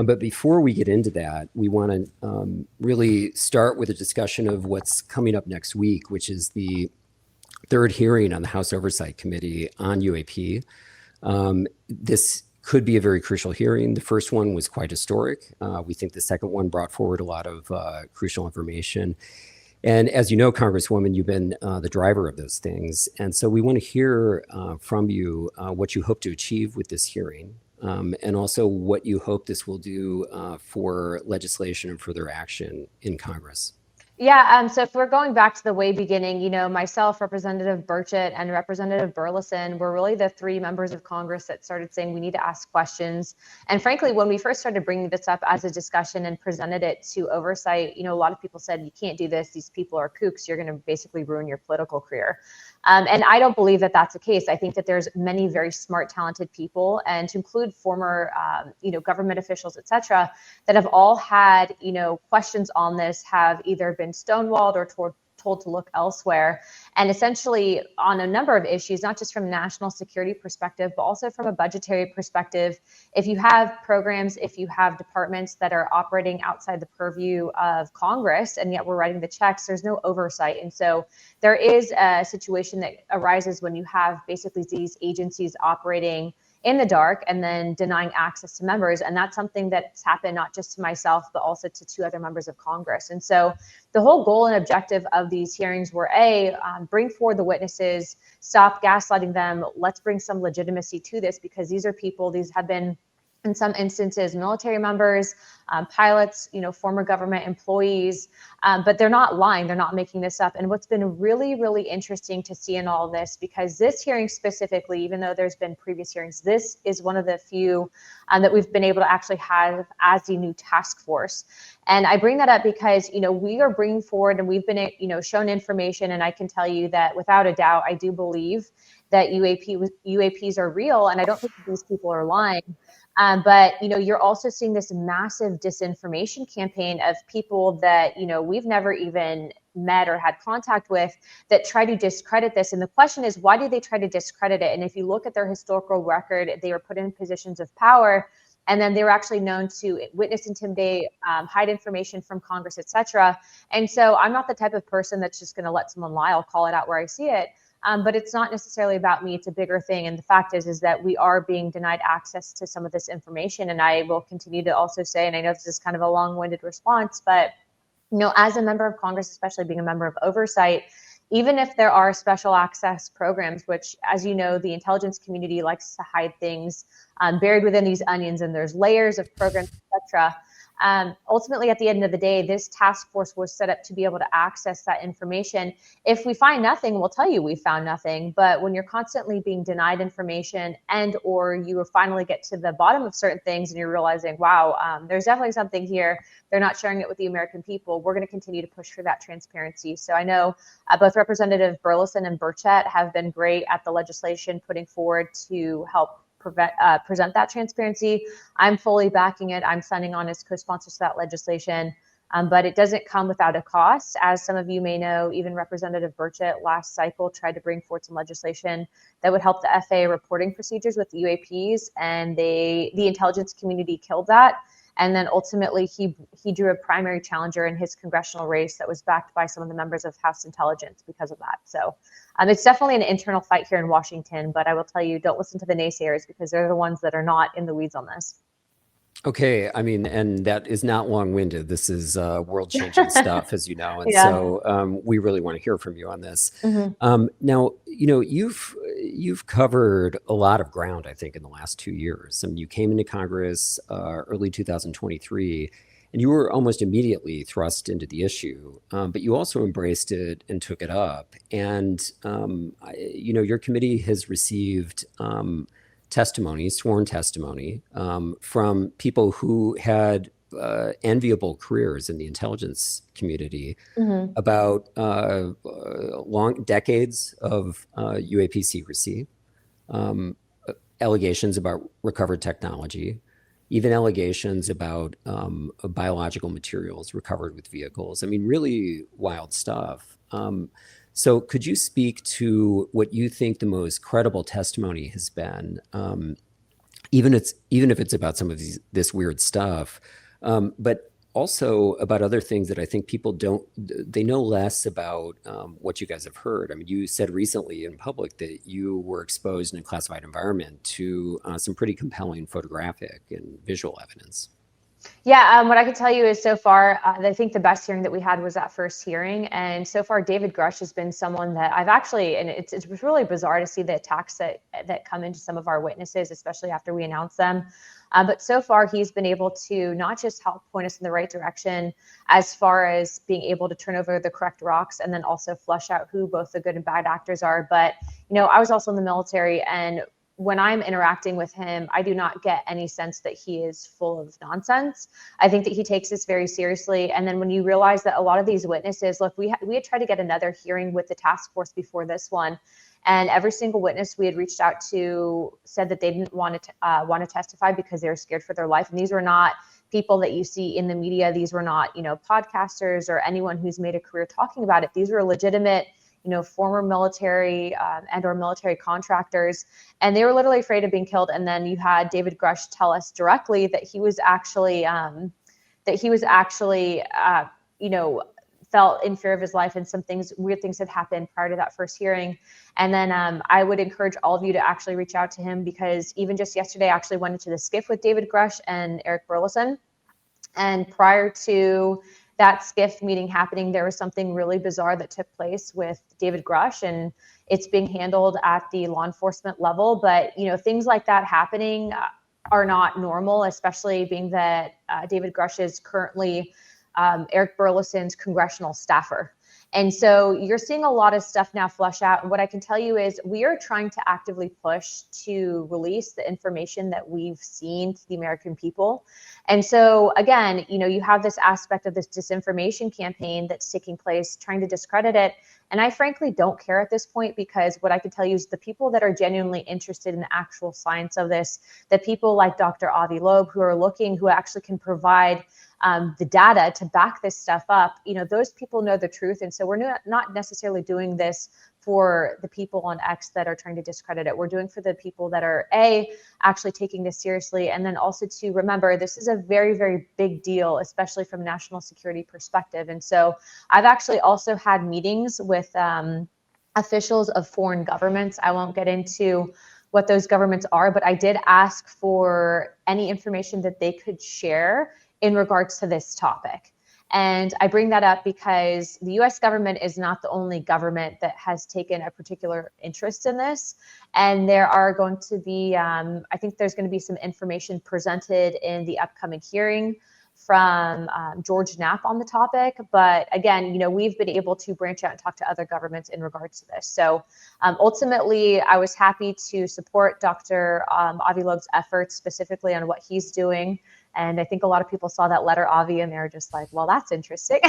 But before we get into that, we want to really start with a discussion of what's coming up next week, which is the third hearing on the House Oversight Committee on UAP. This could be a very crucial hearing. The first one was quite historic. We think the second one brought forward a lot of crucial information. And as you know, Congresswoman, you've been the driver of those things. And so we want to hear from you what you hope to achieve with this hearing, and also what you hope this will do for legislation and further action in Congress. Yeah, so if we're going back to the way beginning, myself, Representative Burchett, and Representative Burleson were really the three members of Congress that started saying we need to ask questions. And frankly, when we first started bringing this up as a discussion and presented it to oversight, a lot of people said, you can't do this. These people are kooks. You're going to basically ruin your political career. And I don't believe that that's the case. I think that there's many very smart, talented people, and to include former, government officials, et cetera, that have all had, questions on this, have either been stonewalled or told to look elsewhere. And essentially on a number of issues, not just from a national security perspective, but also from a budgetary perspective. If you have programs, if you have departments that are operating outside the purview of Congress, and yet we're writing the checks, there's no oversight. And so there is a situation that arises when you have basically these agencies operating in the dark and then denying access to members. And that's something that's happened not just to myself, but also to two other members of Congress. And so the whole goal and objective of these hearings were bring forward the witnesses, stop gaslighting them. Let's bring some legitimacy to this, because these are people, these have been, in some instances, military members, pilots, former government employees, but they're not lying. They're not making this up. And what's been really, really interesting to see in all of this, because this hearing specifically, even though there's been previous hearings, this is one of the few that we've been able to actually have as the new task force. And I bring that up because, we are bringing forward, and we've been, shown information. And I can tell you that without a doubt, I do believe that UAPs are real. And I don't think these people are lying. But, you're also seeing this massive disinformation campaign of people that, we've never even met or had contact with, that try to discredit this. And the question is, why do they try to discredit it? And if you look at their historical record, they were put in positions of power, and then they were actually known to witness, intimidate, hide information from Congress, et cetera. And so I'm not the type of person that's just going to let someone lie. I'll call it out where I see it. But it's not necessarily about me. It's a bigger thing. And the fact is that we are being denied access to some of this information. And I will continue to also say, and I know this is kind of a long-winded response, but, as a member of Congress, especially being a member of oversight, even if there are special access programs, which, as you know, the intelligence community likes to hide things buried within these onions, and there's layers of programs, et cetera. Ultimately, at the end of the day, this task force was set up to be able to access that information. If we find nothing, we'll tell you we found nothing. But when you're constantly being denied information, and or you finally get to the bottom of certain things and you're realizing, wow, there's definitely something here, they're not sharing it with the American people, we're going to continue to push for that transparency. So I know both Representative Burleson and Burchett have been great at the legislation putting forward to help present that transparency. I'm fully backing it. I'm signing on as co-sponsors to that legislation, but it doesn't come without a cost. As some of you may know, even Representative Burchett last cycle tried to bring forth some legislation that would help the FAA reporting procedures with UAPs, and the intelligence community killed that. And then ultimately, he drew a primary challenger in his congressional race that was backed by some of the members of House Intelligence because of that. So it's definitely an internal fight here in Washington, but I will tell you, don't listen to the naysayers, because they're the ones that are not in the weeds on this. Okay, and that is not long-winded. This is world-changing stuff, as you know, and so we really want to hear from you on this. Mm-hmm. Now, you've covered a lot of ground, I think, in the last 2 years. I mean, you came into Congress early 2023, and you were almost immediately thrust into the issue, but you also embraced it and took it up. And your committee has received sworn testimony from people who had enviable careers in the intelligence community, mm-hmm. about long decades of UAP secrecy, allegations about recovered technology, even allegations about biological materials recovered with vehicles. I mean, really wild stuff. So could you speak to what you think the most credible testimony has been even if it's about some of this weird stuff, but also about other things that I think people they know less about what you guys have heard. I mean, you said recently in public that you were exposed in a classified environment to some pretty compelling photographic and visual evidence. Yeah, what I can tell you is so far, I think the best hearing that we had was that first hearing. And so far, David Grush has been someone that I've actually, and it's really bizarre to see the attacks that come into some of our witnesses, especially after we announce them. But so far, he's been able to not just help point us in the right direction as far as being able to turn over the correct rocks and then also flush out who both the good and bad actors are. But, I was also in the military, and when I'm interacting with him, I do not get any sense that he is full of nonsense. I think that he takes this very seriously. And then when you realize that a lot of these witnesses, look, we had tried to get another hearing with the task force before this one, and every single witness we had reached out to said that they didn't want to testify because they were scared for their life. And these were not people that you see in the media. These were not, podcasters or anyone who's made a career talking about it. These were legitimate, former military and or military contractors, and they were literally afraid of being killed. And then you had David Grush tell us directly that he was actually felt in fear of his life, and some weird things had happened prior to that first hearing. And then I would encourage all of you to actually reach out to him, because even just yesterday I actually went into the skiff with David Grush and Eric Burleson. And prior to that skiff meeting happening, there was something really bizarre that took place with David Grush, and it's being handled at the law enforcement level. But, things like that happening are not normal, especially being that David Grush is currently Eric Burleson's congressional staffer. And so you're seeing a lot of stuff now flush out. And what I can tell you is we are trying to actively push to release the information that we've seen to the American people. And so again, you have this aspect of this disinformation campaign that's taking place, trying to discredit it. And I frankly don't care at this point, because what I can tell you is the people that are genuinely interested in the actual science of this, the people like Dr. Avi Loeb, who actually can provide the data to back this stuff up, those people know the truth. And so we're not necessarily doing this for the people on X that are trying to discredit it. We're doing for the people that are actually taking this seriously. And then also to remember, this is a very, very big deal, especially from a national security perspective. And so I've actually also had meetings with officials of foreign governments. I won't get into what those governments are, but I did ask for any information that they could share in regards to this topic. And I bring that up because the US government is not the only government that has taken a particular interest in this. And there are going to be, I think there's going to be some information presented in the upcoming hearing from George Knapp on the topic. But again, we've been able to branch out and talk to other governments in regards to this. So ultimately, I was happy to support Dr. Avi Loeb's efforts, specifically on what he's doing. And I think a lot of people saw that letter, Avi, and they were just like, well, that's interesting.